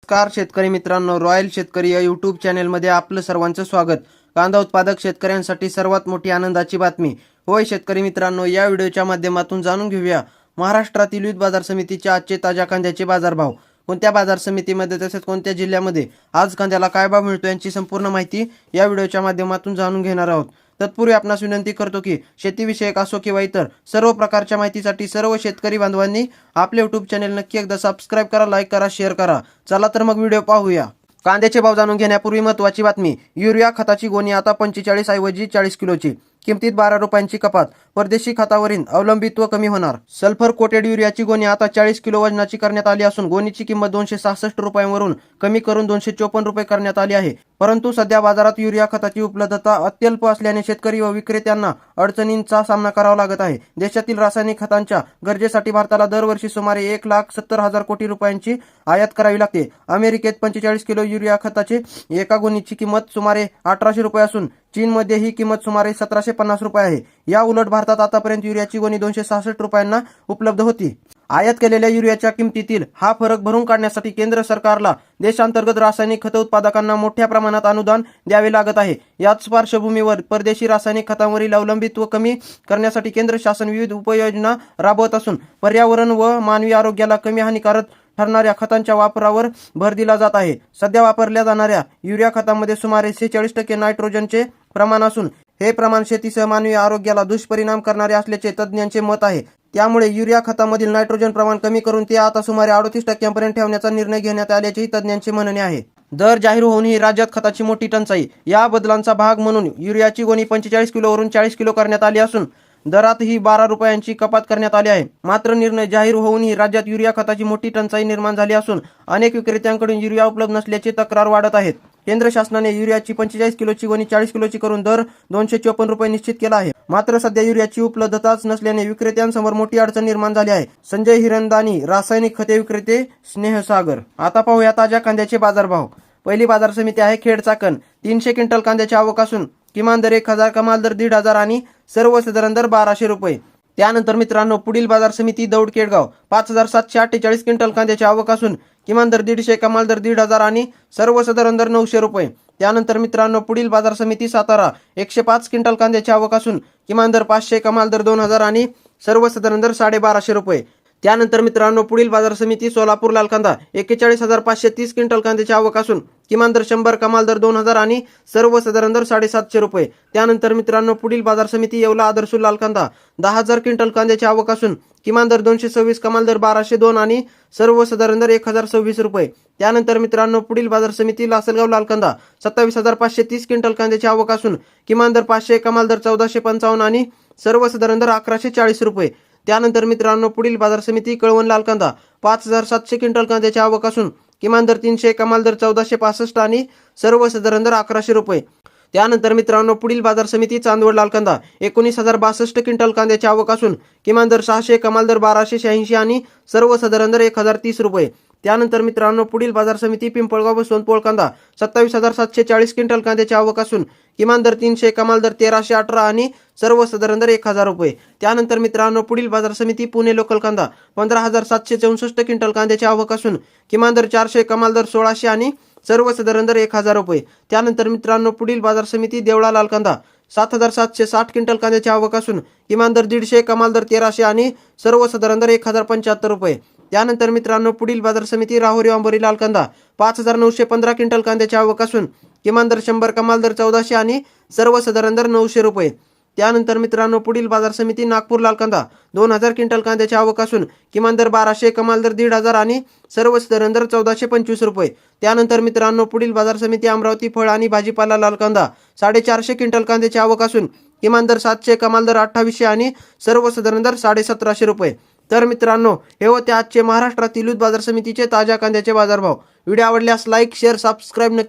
नमस्कार शेतकरी मित्रांनो, रॉयल शेतकरी या यूट्यूब चॅनलमध्ये आपलं सर्वांचं स्वागत। कांदा उत्पादक शेतकऱ्यांसाठी सर्वात मोठी आनंदाची बातमी। होय शेतकरी मित्रांनो, या व्हिडिओच्या माध्यमातून जाणून घेऊया महाराष्ट्रातील विविध बाजार समितीचे आजचे ताज्या कांद्याचे बाजारभाव, कोणत्या बाजार समितीमध्ये तसेच कोणत्या जिल्ह्यामध्ये आज कांद्याला काय भाव मिळतो यांची संपूर्ण माहिती या व्हिडिओच्या माध्यमातून जाणून घेणार आहोत। तत्पूर्वी आपणास विनंती करतो की शेतीविषयक असो किंवा इतर सर्व प्रकारच्या माहितीसाठी सर्व शेतकरी बांधवांनी आपले यूट्यूब चॅनल नक्की एकदा सबस्क्राइब करा, लाईक करा, शेअर करा। चला तर मग व्हिडिओ पाहूया। कांद्याचे भाव जाणून घेण्यापूर्वी महत्त्वाची बातमी। युरिया खताची गोणी आता 45 ऐवजी 40 किलोची, किमतीत 12 रुपयांची कपात। परदेशी खतावरील अवलंबित्व कमी होणार। सल्फर कोटेड युरियाची गोणी आता 40 किलो वजनाची करण्यात आली असून गोणीची किंमत 266 रुपयांवरून कमी करून 254 रुपये करण्यात आली आहे। परंतु सध्या बाजारात युरिया खताची उपलब्धता अत्यल्प असल्याने शेतकरी व विक्रेत्यांना अडचणींचा सामना करावा लागत आहे। देशातील रासायनिक खतांच्या गरजेसाठी भारताला दरवर्षी सुमारे 1,70,000 कोटी रुपयांची आयात करावी लागते। अमेरिकेत 45 किलो युरिया खताचे एका गोणीची किंमत सुमारे 1800 रुपये असून चीनमध्ये ही किंमत सुमारे 1750 रुपये आहे। या उलट भारतात आतापर्यंत युरियाची गोणी 266 रुपयांना उपलब्ध होती। आयात केलेल्या युरियाच्या किमतीतील हा फरक भरून काढण्यासाठी केंद्र सरकारला देशांतर्गत रासायनिक खत उत्पादकांना मोठ्या प्रमाणात अनुदान द्यावे लागत आहे। याच पार्श्वभूमीवर परदेशी रासायनिक खतांवरील अवलंबित्व कमी करण्यासाठी केंद्र शासन विविध उपाययोजना राबवत असून पर्यावरण व मानवी आरोग्याला कमी हानिकारक ठरणाऱ्या खतांच्या वापरावर भर दिला जात आहे। सध्या वापरल्या जाणाऱ्या युरिया खतामध्ये सुमारे 46% नायट्रोजनचे प्रमाण असून हे प्रमाण शेतीसह मानवी आरोग्याला दुष्परिणाम करणारे असल्याचे तज्ज्ञांचे मत आहे। त्यामुळे युरिया खतामधील नायट्रोजन प्रमाण कमी करून ते आता सुमारे 38% ठेवण्याचा निर्णय घेण्यात आल्याचेही तज्ज्ञांचे म्हणणे आहे। दर जाहीर होऊनही राज्यात खताची मोठी टंचाई। या बदलांचा भाग म्हणून युरियाची गोणी 45 किलोवरून 40 किलो करण्यात आली असून दरातही 12 रुपयांची कपात करण्यात आली आहे। मात्र निर्णय जाहीर होऊनही राज्यात युरिया खताची मोठी टंचाई निर्माण झाली असून अनेक विक्रेत्यांकडून युरिया उपलब्ध नसल्याची तक्रार वाढत आहेत। केंद्र शासनाने युरियाची 45 किलोची गोणी 40 किलोची करून दर 254 रुपये निश्चित केला आहे। मात्र सध्या युरियाची उपलब्धताच नसल्याने विक्रेत्यांसमोर मोठी अडचण निर्माण झाली आहे। संजय हिरंदानी, रासायनिक खते विक्रेते, स्नेहसागर। आता पाहूया ताज्या कांद्याचे बाजारभाव। पहिली बाजार समिती आहे खेड चाकण। 300 क्विंटल कांद्याची आवक असून किमान दर 1000, कमाल दर 1500 आणि सर्वसाधारण दर 1200 रुपये। त्यानंतर मित्रांनो पुढील बाजार समिती दौंड केडगाव। 5748 क्विंटल कांद्याची आवक असून किमान दर 150, कमाल दर 1500 आणि सर्वसाधारण दर 900 रुपये। त्यानंतर मित्रांनो पुढील बाजार समिती सातारा। 105 क्विंटल कांद्याची आवक असून किमान दर 500, कमाल दर 2000 आणि सर्वसाधारण दर 1250 रुपये। त्यानंतर मित्रांनो पुढील बाजार समिती सोलापूर लाल कांदा। 41,530 क्विंटल कांद्याची आवक असून किमान दर 100, कमाल दर 2000 आणि सर्वसाधारण दर 750 रुपये। त्यानंतर मित्रांनो पुढील बाजार समिती येवला आदर्श लाल कांदा। 10,000 क्विंटल कांद्याची आवक असून किमान दर 226, कमाल दर 1202 आणि सर्वसाधारण दर 1026 रुपये। त्यानंतर मित्रांनो पुढील बाजार समिती लासलगाव लाल कांदा। 27,530 क्विंटल कांद्याची आवक असून किमान दर 500, कमाल दर 1455 आणि सर्वसाधारण दर 1140 रुपये। त्यानंतर मित्रांनो पुढील बाजार समिती कळवण लाल कांदा। 5,700 क्विंटल कांद्याची आवक असून किमान दर 300, कमाल दर 1465 आणि सर्वसाधारण दर 1100 रुपये। त्यानंतर मित्रांनो पुढील बाजार समिती चांदवड लाल कांदा। 19,062 क्विंटल कांद्याची आवक असून किमान दर 600, कमाल दर 1286 आणि सर्वसाधारण दर 1030 रुपये। त्यानंतर मित्रांनो पुढील बाजार समिती पिंपळगाव व सोनपोळ कांदा। 27,740 क्विंटल कांद्याची आवक असून किमान दर 300, कमाल दर 1318 आणि सर्वसाधारण दर 1000 रुपये। त्यानंतर मित्रांनो पुढील बाजार समिती पुणे लोकल कांदा। 15,764 क्विंटल कांद्याची आवक असून किमान दर 400, कमाल दर 1600 आणि सर्वसाधारण दर 1000 रुपये। त्यानंतर मित्रांनो पुढील बाजार समिती देवळा लाल कांदा। 7,760 क्विंटल कांद्याची आवक असून किमान दर 150, कमाल दर 1300 आणि सर्वसाधारण दर 1075 रुपये। त्यानंतर मित्रांनो पुढील बाजार समिती राहुरी अंबोरी लाल कांदा। 5,915 क्विंटल कांद्याची आवक असून किमान दर 100, कमाल दर 1400 आणि सर्वसाधारण दर 900 रुपये। त्यानंतर मित्रांनो पुढील बाजार समिती नागपूर लाल कांदा। 2,000 क्विंटल कांद्याची आवक असून किमान दर 1200, कमाल दर 1500 आणि सर्वसाधारण दर 1425 रुपये। त्यानंतर मित्रांनो पुढील बाजार समिती अमरावती फळ आणि भाजीपाला लाल कांदा। 450 क्विंटल कांद्याची आवक असून किमान दर 700, कमाल दर 2800 आणि सर्वसाधारण दर 1750 रुपये। तर मित्रांनो हे होते आजचे महाराष्ट्रातील बाजार समितीचे ताज्या कांद्याचे बाजारभाव। व्हिडिओ आवडल्यास लाईक, शेअर, सबस्क्राईब नक्की